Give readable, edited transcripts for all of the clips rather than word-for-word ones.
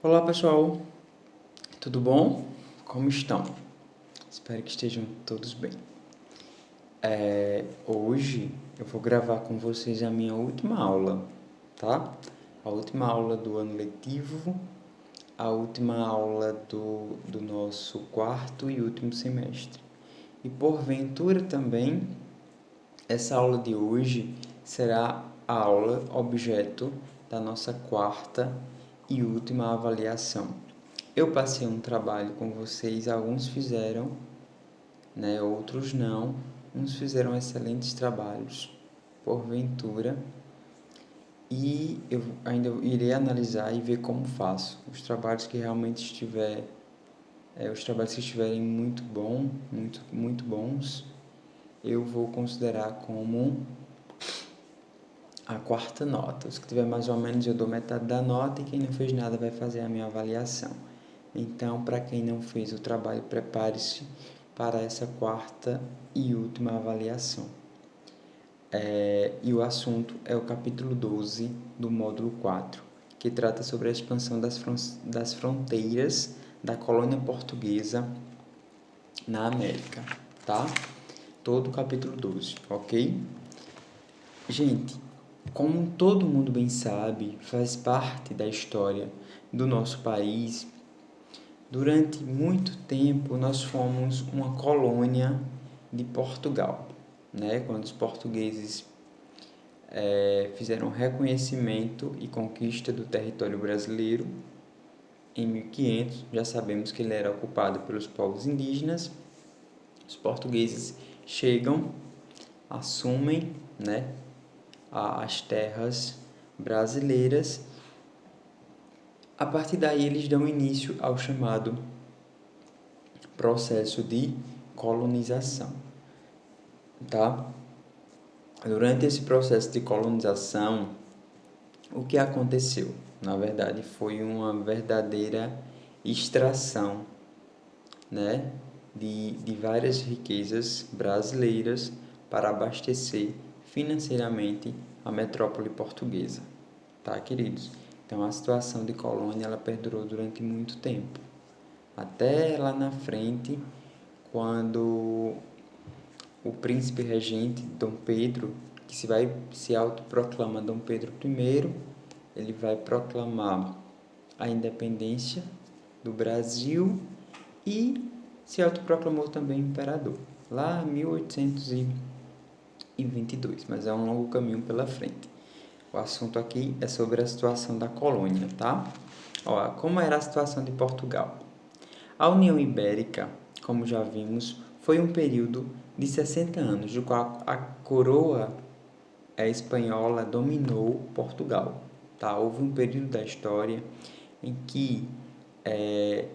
Olá pessoal, tudo bom? Como estão? Espero que estejam todos bem. Hoje eu vou gravar com vocês a minha última aula, tá? A última aula do ano letivo, a última aula do nosso quarto e último semestre. E porventura também, essa aula de hoje será a aula objeto da nossa quarta e última avaliação. Eu passei um trabalho com vocês, alguns fizeram, né, outros não. Uns fizeram excelentes trabalhos, porventura, e eu ainda irei analisar e ver como faço. Os trabalhos que realmente os trabalhos que estiverem muito bons, eu vou considerar como a quarta nota. Os que tiver mais ou menos eu dou metade da nota e quem não fez nada vai fazer a minha avaliação. Então, para quem não fez o trabalho, prepare-se para essa quarta e última avaliação. E o assunto é o capítulo 12 do módulo 4, que trata sobre a expansão das fronteiras da colônia portuguesa na América, tá? Todo o capítulo 12, ok? Gente, como todo mundo bem sabe, faz parte da história do nosso país. Durante muito tempo, nós fomos uma colônia de Portugal, né? Quando os portugueses fizeram reconhecimento e conquista do território brasileiro, em 1500, já sabemos que ele era ocupado pelos povos indígenas. Os portugueses chegam, assumem, né, as terras brasileiras. A partir daí, eles dão início ao chamado processo de colonização, tá? Durante esse processo de colonização, o que aconteceu? Na verdade, foi uma verdadeira extração, né, de várias riquezas brasileiras para abastecer financeiramente a metrópole portuguesa, tá, queridos? Então, a situação de colônia, ela perdurou durante muito tempo. Até lá na frente, quando o príncipe regente Dom Pedro, que se autoproclama Dom Pedro I, ele vai proclamar a independência do Brasil e se autoproclamou também imperador, lá em 1822, mas é um longo caminho pela frente. O assunto aqui é sobre a situação da colônia, tá? Ó, como era a situação de Portugal? A União Ibérica, como já vimos, foi um período de 60 anos, do qual a coroa espanhola dominou Portugal. Tá? Houve um período da história em que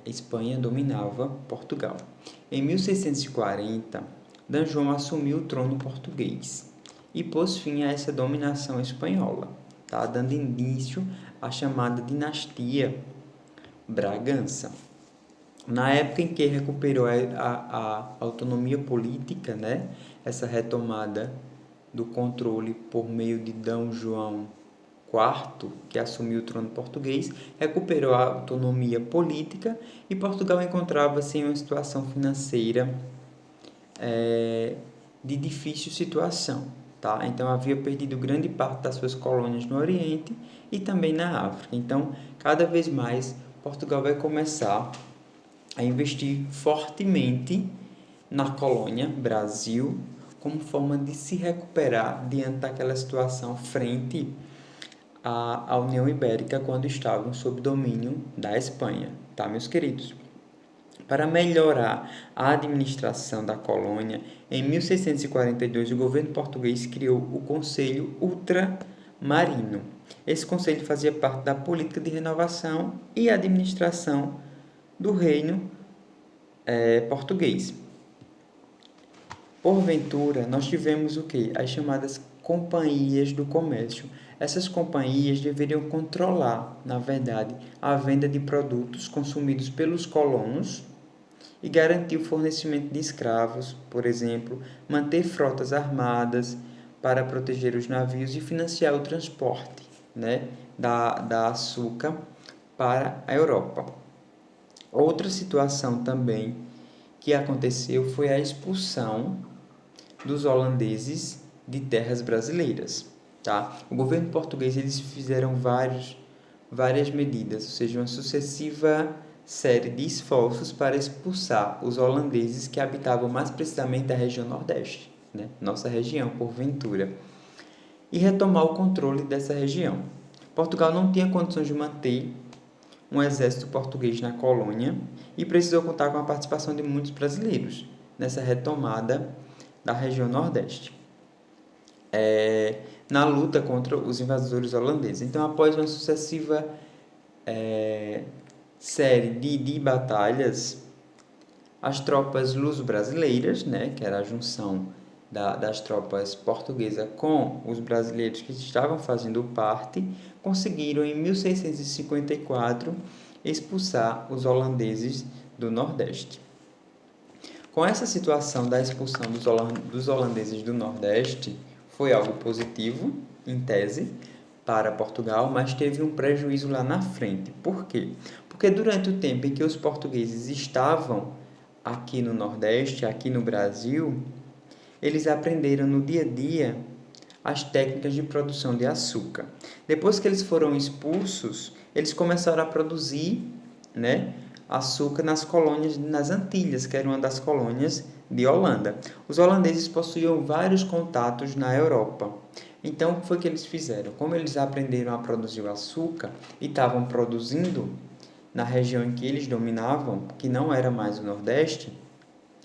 Espanha dominava Portugal. Em 1640, D. João assumiu o trono português e pôs fim a essa dominação espanhola, tá? Dando início à chamada dinastia Bragança. Na época em que recuperou a autonomia política, né? Essa retomada do controle por meio de D. João IV, que assumiu o trono português, recuperou a autonomia política e Portugal encontrava-se em uma situação financeira de difícil situação. Tá? Então, havia perdido grande parte das suas colônias no Oriente e também na África. Então, cada vez mais, Portugal vai começar a investir fortemente na colônia Brasil como forma de se recuperar diante daquela situação frente à União Ibérica quando estavam sob domínio da Espanha, tá, meus queridos? Para melhorar a administração da colônia, em 1642 o governo português criou o Conselho Ultramarino. Esse conselho fazia parte da política de renovação e administração do reino português. Porventura, nós tivemos o quê? As chamadas companhias do comércio. Essas companhias deveriam controlar, na verdade, a venda de produtos consumidos pelos colonos e garantir o fornecimento de escravos, por exemplo, manter frotas armadas para proteger os navios e financiar o transporte, né, da açúcar para a Europa. Outra situação também que aconteceu foi a expulsão dos holandeses de terras brasileiras, tá? O governo português, eles fizeram várias medidas, ou seja, uma sucessiva série de esforços para expulsar os holandeses que habitavam mais precisamente a região Nordeste, né? Nossa região, porventura, e retomar o controle dessa região. Portugal não tinha condições de manter um exército português na colônia e precisou contar com a participação de muitos brasileiros nessa retomada da região Nordeste, na luta contra os invasores holandeses. Então, após uma sucessiva série de batalhas, as tropas luso-brasileiras, né, que era a junção das tropas portuguesas com os brasileiros que estavam fazendo parte, conseguiram em 1654 expulsar os holandeses do Nordeste. Com essa situação da expulsão dos holandeses do Nordeste, foi algo positivo, em tese, para Portugal, mas teve um prejuízo lá na frente. Por quê? Porque durante o tempo em que os portugueses estavam aqui no Nordeste, aqui no Brasil, eles aprenderam no dia a dia as técnicas de produção de açúcar. Depois que eles foram expulsos, eles começaram a produzir, né, açúcar nas colônias, nas Antilhas, que era uma das colônias de Holanda. Os holandeses possuíam vários contatos na Europa. Então, o que foi que eles fizeram? Como eles aprenderam a produzir o açúcar e estavam produzindo na região em que eles dominavam, que não era mais o Nordeste,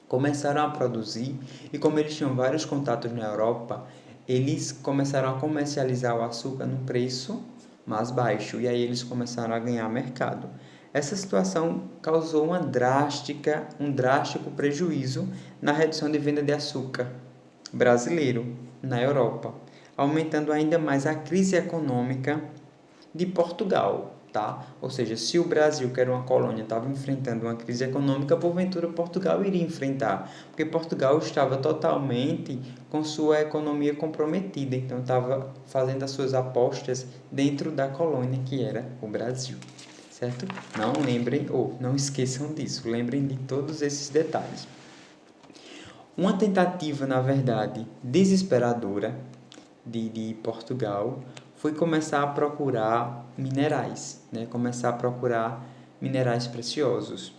começaram a produzir, e como eles tinham vários contatos na Europa, eles começaram a comercializar o açúcar num preço mais baixo, e aí eles começaram a ganhar mercado. Essa situação causou um drástico prejuízo na redução de venda de açúcar brasileiro na Europa, aumentando ainda mais a crise econômica de Portugal, tá? Ou seja, se o Brasil, que era uma colônia, estava enfrentando uma crise econômica, porventura Portugal iria enfrentar, porque Portugal estava totalmente com sua economia comprometida, então estava fazendo as suas apostas dentro da colônia que era o Brasil, certo? Não lembrem ou não esqueçam disso, lembrem de todos esses detalhes. Uma tentativa, na verdade, desesperadora de Portugal foi começar a procurar minerais, né? Começar a procurar minerais preciosos.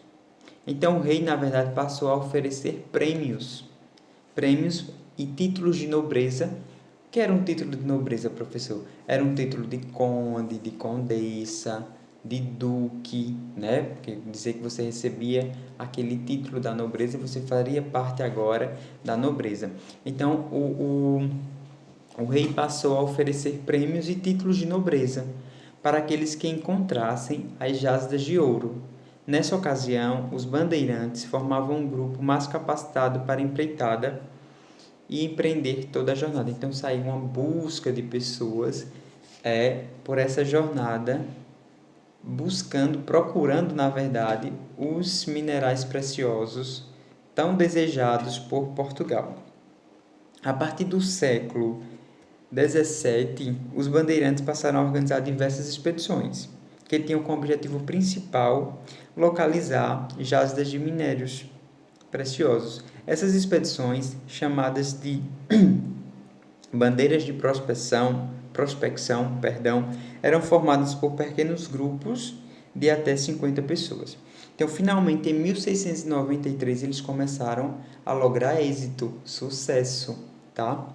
Então o rei, na verdade, passou a oferecer prêmios e títulos de nobreza. Que era um título de nobreza, professor? Era um título de conde, de condessa, de duque, né? Porque dizer que você recebia aquele título da nobreza, você faria parte agora da nobreza. Então, o rei passou a oferecer prêmios e títulos de nobreza para aqueles que encontrassem as jazidas de ouro. Nessa ocasião, os bandeirantes formavam um grupo mais capacitado para a empreitada e empreender toda a jornada. Então, saiu uma busca de pessoas por essa jornada, procurando, na verdade, os minerais preciosos tão desejados por Portugal. A partir do século 17, os bandeirantes passaram a organizar diversas expedições, que tinham como objetivo principal localizar jazidas de minérios preciosos. Essas expedições, chamadas de bandeiras de prospecção, eram formadas por pequenos grupos de até 50 pessoas. Então, finalmente, em 1693, eles começaram a lograr êxito, sucesso, tá?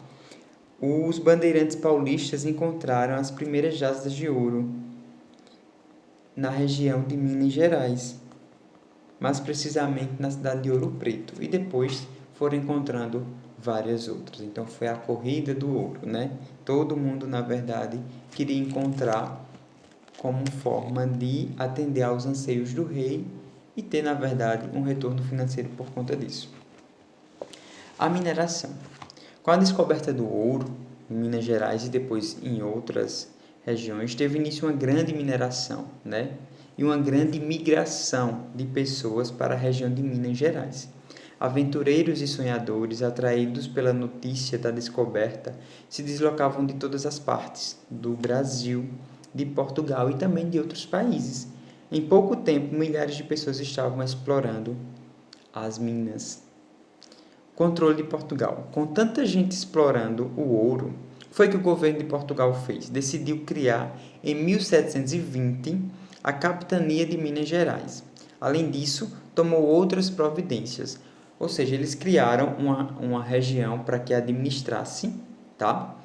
Os bandeirantes paulistas encontraram as primeiras jazidas de ouro na região de Minas Gerais, mais precisamente na cidade de Ouro Preto, e depois foram encontrando várias outras. Então foi a corrida do ouro, né? Todo mundo, na verdade, queria encontrar como forma de atender aos anseios do rei e ter, na verdade, um retorno financeiro por conta disso. A mineração. Com a descoberta do ouro em Minas Gerais e depois em outras regiões, teve início uma grande mineração, né? E uma grande migração de pessoas para a região de Minas Gerais. Aventureiros e sonhadores, atraídos pela notícia da descoberta, se deslocavam de todas as partes do Brasil, de Portugal e também de outros países, Em pouco tempo, milhares de pessoas estavam explorando as minas. Controle de Portugal. Com tanta gente explorando o ouro, foi que o governo de Portugal fez. Decidiu criar, em 1720, a Capitania de Minas Gerais. Além disso, tomou outras providências. Ou seja, eles criaram uma região para que administrasse, tá?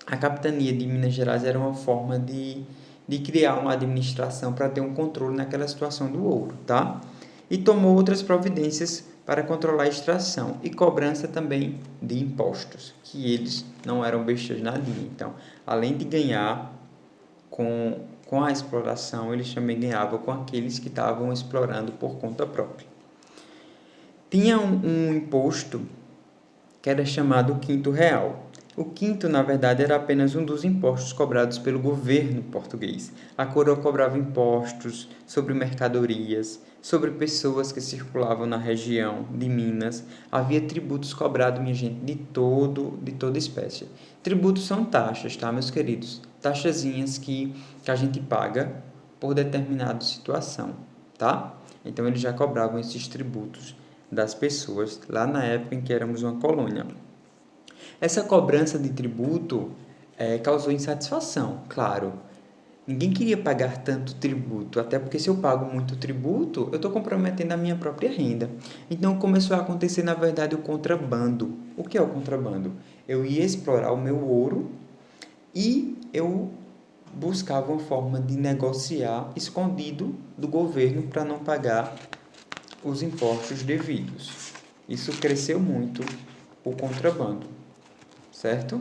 A Capitania de Minas Gerais era uma forma de criar uma administração para ter um controle naquela situação do ouro, tá? E tomou outras providências para controlar a extração e cobrança também de impostos, que eles não eram bestas nadinha. Então, além de ganhar com a exploração, eles também ganhavam com aqueles que estavam explorando por conta própria. Tinha um imposto que era chamado Quinto Real. O quinto, na verdade, era apenas um dos impostos cobrados pelo governo português. A coroa cobrava impostos sobre mercadorias, sobre pessoas que circulavam na região de Minas. Havia tributos cobrados, minha gente, de toda espécie. Tributos são taxas, tá, meus queridos? Taxazinhas que a gente paga por determinada situação, tá? Então, eles já cobravam esses tributos das pessoas lá na época em que éramos uma colônia. Essa cobrança de tributo causou insatisfação, claro. Ninguém queria pagar tanto tributo, até porque se eu pago muito tributo, eu estou comprometendo a minha própria renda. Então começou a acontecer, na verdade, o contrabando. O que é o contrabando? Eu ia explorar o meu ouro e eu buscava uma forma de negociar escondido do governo para não pagar os impostos devidos. Isso cresceu muito, o contrabando, certo?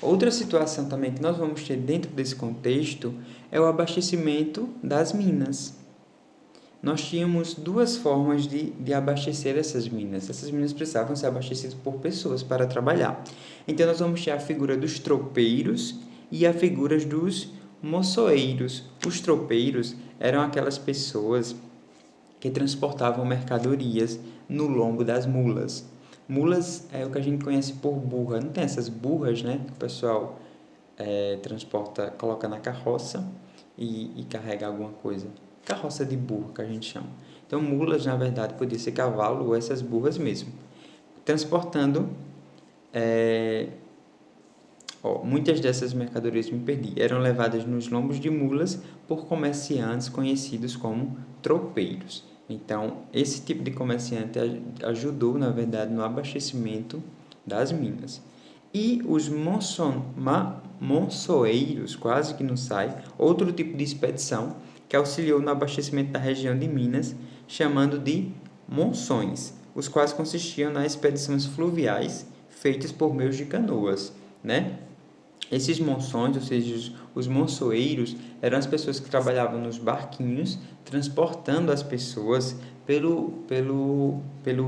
Outra situação também que nós vamos ter dentro desse contexto é o abastecimento das minas. Nós tínhamos duas formas de abastecer essas minas. Essas minas precisavam ser abastecidas por pessoas para trabalhar. Então, nós vamos ter a figura dos tropeiros e a figura dos moçoeiros. Os tropeiros eram aquelas pessoas que transportavam mercadorias no lombo das mulas. Mulas é o que a gente conhece por burra. Não tem essas burras, né? Que o pessoal transporta, coloca na carroça e carrega alguma coisa. Carroça de burro, que a gente chama. Então, mulas, na verdade, podia ser cavalo ou essas burras mesmo. Transportando... muitas dessas mercadorias, me perdi, eram levadas nos lombos de mulas por comerciantes conhecidos como tropeiros. Então, esse tipo de comerciante ajudou, na verdade, no abastecimento das minas. E os monçoeiros, quase que não sai, outro tipo de expedição que auxiliou no abastecimento da região de Minas, chamando de monções, os quais consistiam nas expedições fluviais feitas por meio de canoas, né? Esses monções, ou seja, os monçoeiros, eram as pessoas que trabalhavam nos barquinhos, transportando as pessoas pelo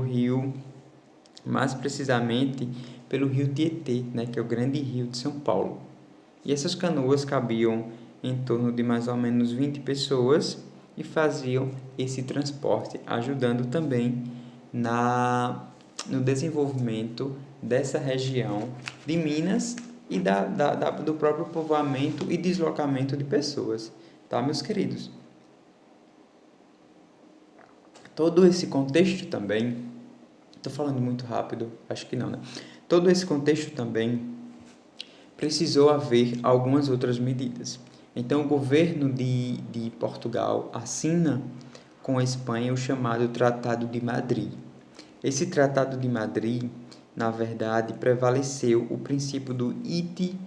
rio, mais precisamente pelo rio Tietê, né, que é o grande rio de São Paulo. E essas canoas cabiam em torno de mais ou menos 20 pessoas e faziam esse transporte, ajudando também no desenvolvimento dessa região de Minas e do próprio povoamento e deslocamento de pessoas, tá, meus queridos? Todo esse contexto também, estou falando muito rápido, acho que não, né? Todo esse contexto também precisou haver algumas outras medidas. Então, o governo de Portugal assina com a Espanha o chamado Tratado de Madrid. Esse Tratado de Madrid, na verdade, prevaleceu o princípio do ite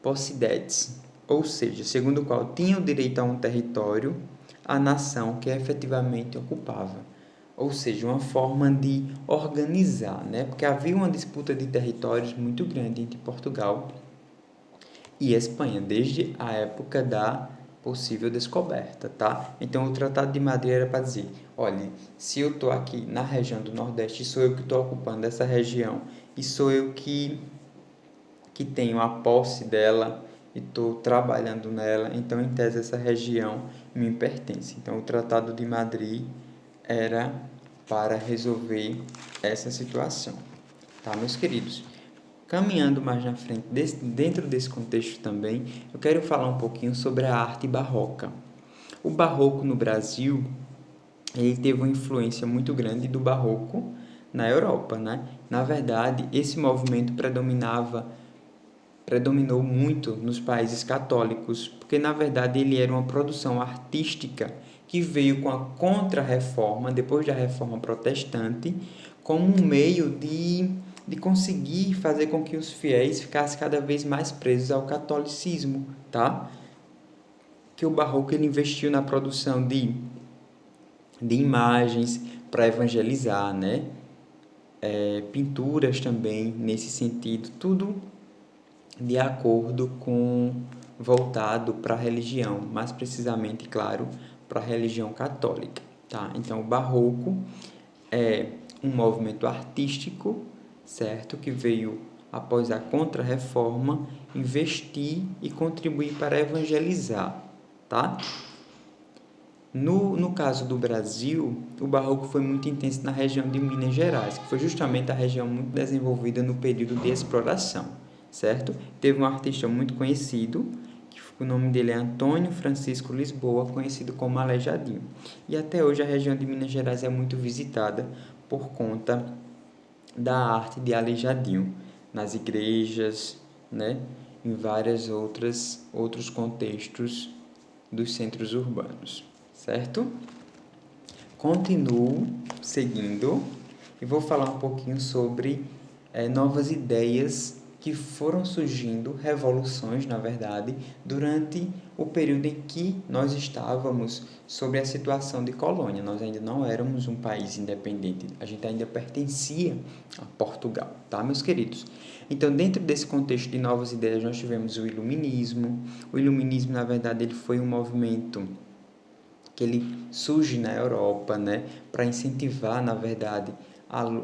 possidetis, ou seja, segundo o qual tinha o direito a um território a nação que efetivamente ocupava. Ou seja, uma forma de organizar, né? Porque havia uma disputa de territórios muito grande entre Portugal e Espanha, desde a época da possível descoberta, tá? Então, o Tratado de Madrid era para dizer, olha, se eu estou aqui na região do Nordeste, sou eu que estou ocupando essa região e sou eu que tenho a posse dela e estou trabalhando nela, então, em tese, essa região me pertence. Então, o Tratado de Madrid era para resolver essa situação, tá, meus queridos? Caminhando mais na frente, dentro desse contexto também, eu quero falar um pouquinho sobre a arte barroca. O barroco no Brasil, ele teve uma influência muito grande do barroco na Europa, né? Na verdade, esse movimento predominou muito nos países católicos, porque na verdade ele era uma produção artística que veio com a Contra-Reforma, depois da Reforma Protestante, como um meio de conseguir fazer com que os fiéis ficassem cada vez mais presos ao catolicismo, tá? Que o barroco ele investiu na produção de imagens para evangelizar, né? Pinturas também nesse sentido, tudo de acordo com voltado para a religião, mais precisamente, claro, para a religião católica, tá? Então, o barroco é um movimento artístico, certo? Que veio após a Contra-Reforma investir e contribuir para evangelizar, tá? No caso do Brasil, o barroco foi muito intenso na região de Minas Gerais, que foi justamente a região muito desenvolvida no período de exploração, certo? Teve um artista muito conhecido, que o nome dele é Antônio Francisco Lisboa, conhecido como Aleijadinho. E até hoje a região de Minas Gerais é muito visitada por conta da arte de Aleijadinho, nas igrejas, né? Em vários outros contextos dos centros urbanos, certo? Continuo seguindo e vou falar um pouquinho sobre novas ideias que foram surgindo, revoluções, na verdade, durante o período em que nós estávamos sob a situação de colônia. Nós ainda não éramos um país independente, a gente ainda pertencia a Portugal, tá, meus queridos? Então, dentro desse contexto de novas ideias, nós tivemos o Iluminismo. O Iluminismo, na verdade, ele foi um movimento que ele surge na Europa, né, para incentivar, na verdade,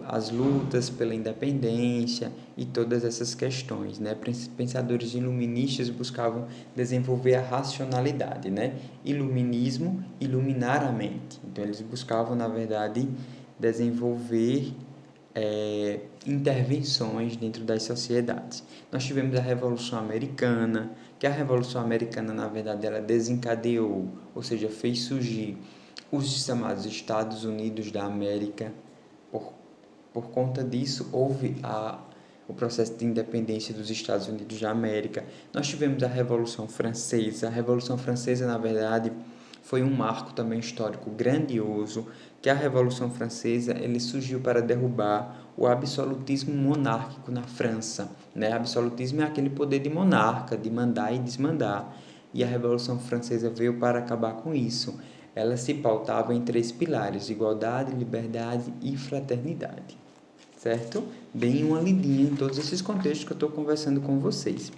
as lutas pela independência e todas essas questões, né? Pensadores iluministas buscavam desenvolver a racionalidade, né? Iluminismo, iluminar a mente. Então, eles buscavam, na verdade, desenvolver intervenções dentro das sociedades. Nós tivemos a Revolução Americana, que a Revolução Americana, na verdade, ela desencadeou, ou seja, fez surgir os chamados Estados Unidos da América. Por conta disso, houve o processo de independência dos Estados Unidos da América. Nós tivemos a Revolução Francesa. A Revolução Francesa, na verdade, foi um marco também histórico grandioso, que a Revolução Francesa ele surgiu para derrubar o absolutismo monárquico na França, né? Absolutismo é aquele poder de monarca, de mandar e desmandar. E a Revolução Francesa veio para acabar com isso. Ela se pautava em 3 pilares: igualdade, liberdade e fraternidade, certo? Deem uma lidinha em todos esses contextos que eu estou conversando com vocês.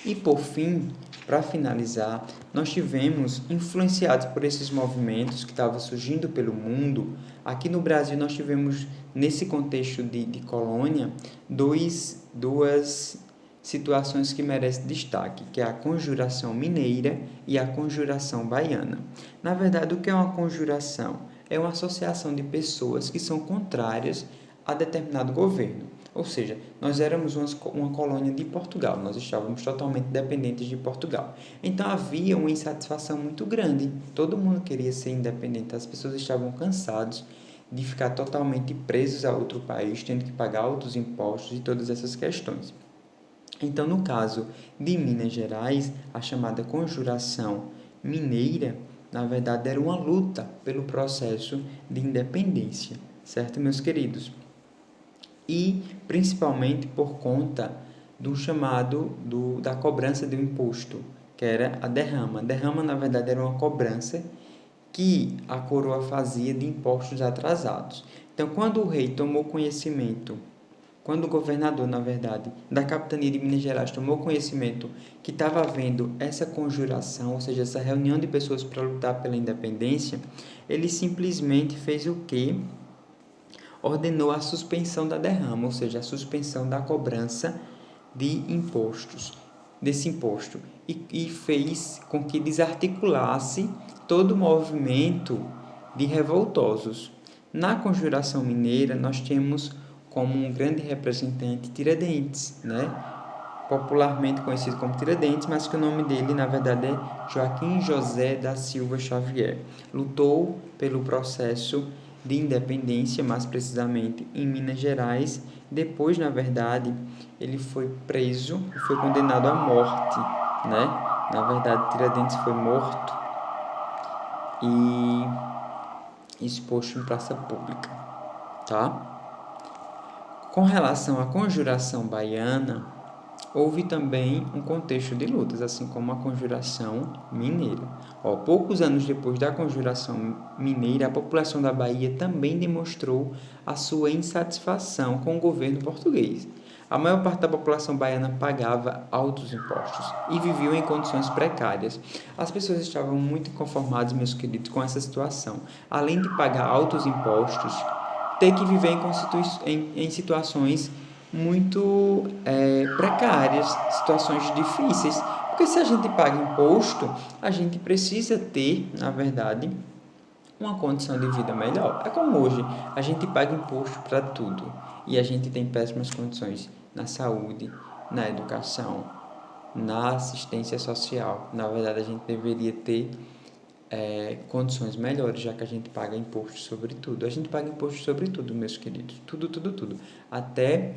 E, por fim, para finalizar, nós tivemos, influenciados por esses movimentos que estavam surgindo pelo mundo, aqui no Brasil nós tivemos, nesse contexto de colônia, duas situações que merecem destaque, que é a Conjuração Mineira e a Conjuração Baiana. Na verdade, o que é uma conjuração? É uma associação de pessoas que são contrárias a determinado governo. Ou seja, nós éramos uma colônia de Portugal, nós estávamos totalmente dependentes de Portugal. Então havia uma insatisfação muito grande, todo mundo queria ser independente, as pessoas estavam cansadas de ficar totalmente presos a outro país, tendo que pagar altos impostos e todas essas questões. Então, no caso de Minas Gerais, a chamada Conjuração Mineira, na verdade, era uma luta pelo processo de independência, certo, meus queridos? E principalmente por conta do chamado da cobrança do imposto, que era a derrama. A derrama, na verdade, era uma cobrança que a coroa fazia de impostos atrasados. Então, quando o rei tomou conhecimento, quando o governador, na verdade, da capitania de Minas Gerais tomou conhecimento que estava havendo essa conjuração, ou seja, essa reunião de pessoas para lutar pela independência, ele simplesmente fez o quê? Ordenou a suspensão da derrama, ou seja, a suspensão da cobrança de impostos, desse imposto, e fez com que desarticulasse todo o movimento de revoltosos. Na Conjuração Mineira, nós temos como um grande representante Tiradentes, né? popularmente conhecido como Tiradentes, mas que o nome dele, na verdade, é Joaquim José da Silva Xavier. Lutou pelo processo de independência, mais precisamente em Minas Gerais. Depois, na verdade, ele foi preso e foi condenado à morte, né? Na verdade, Tiradentes foi morto e exposto em praça pública, tá? Com relação à conjuração baiana, houve também um contexto de lutas, assim como a conjuração mineira. Poucos anos depois da conjuração mineira, a população da Bahia também demonstrou a sua insatisfação com o governo português. A maior parte da população baiana pagava altos impostos e vivia em condições precárias. As pessoas estavam muito inconformadas, meus queridos, com essa situação. Além de pagar altos impostos, ter que viver em situações muito precárias, situações difíceis. Porque se a gente paga imposto, a gente precisa ter, na verdade, uma condição de vida melhor. É como hoje, a gente paga imposto para tudo e a gente tem péssimas condições na saúde, na educação, na assistência social. Na verdade, a gente deveria ter condições melhores, já que a gente paga imposto sobre tudo. A gente paga imposto sobre tudo, meus queridos. Tudo, tudo, tudo. Até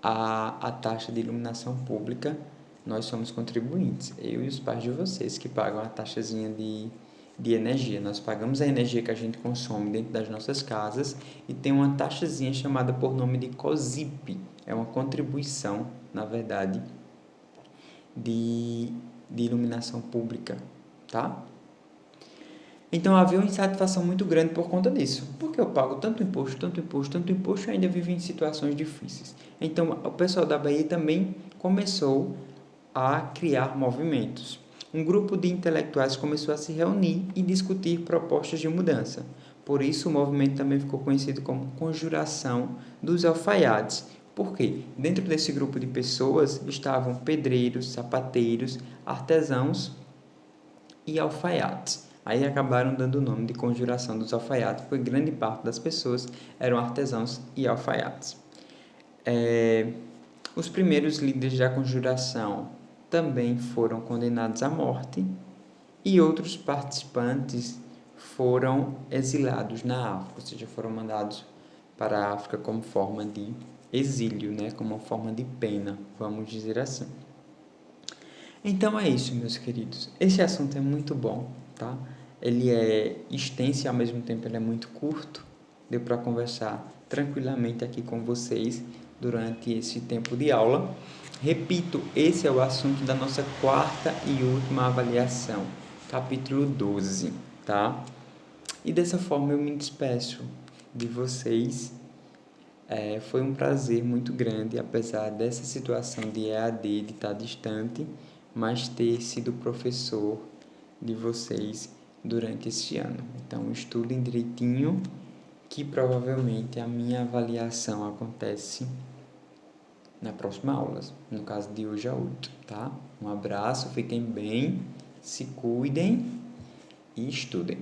a taxa de iluminação pública, nós somos contribuintes. Eu e os pais de vocês que pagam a taxazinha de energia. Nós pagamos a energia que a gente consome dentro das nossas casas e tem uma taxazinha chamada por nome de COSIP. É uma contribuição, na verdade, de iluminação pública, tá? Então havia uma insatisfação muito grande por conta disso, porque eu pago tanto imposto, tanto imposto, tanto imposto e ainda vivo em situações difíceis. Então o pessoal da Bahia também começou a criar movimentos. Um grupo de intelectuais começou a se reunir e discutir propostas de mudança. Por isso o movimento também ficou conhecido como Conjuração dos Alfaiates. Por quê? Dentro desse grupo de pessoas estavam pedreiros, sapateiros, artesãos e alfaiates. Aí acabaram dando o nome de Conjuração dos Alfaiates, porque grande parte das pessoas eram artesãos e alfaiates. Os primeiros líderes da conjuração também foram condenados à morte e outros participantes foram exilados na África, ou seja, foram mandados para a África como forma de exílio, né? Como uma forma de pena, vamos dizer assim. Então é isso, meus queridos. Esse assunto é muito bom, tá? Ele é extenso e ao mesmo tempo ele é muito curto. Deu para conversar tranquilamente aqui com vocês durante esse tempo de aula. Repito, esse é o assunto da nossa quarta e última avaliação, capítulo 12, tá? E dessa forma eu me despeço de vocês. Foi um prazer muito grande, apesar dessa situação de EAD, de estar distante, mas ter sido professor de vocês durante esse ano. Então, estudem direitinho, que provavelmente a minha avaliação acontece na próxima aula, no caso de hoje a 8, tá? Um abraço, fiquem bem, se cuidem e estudem.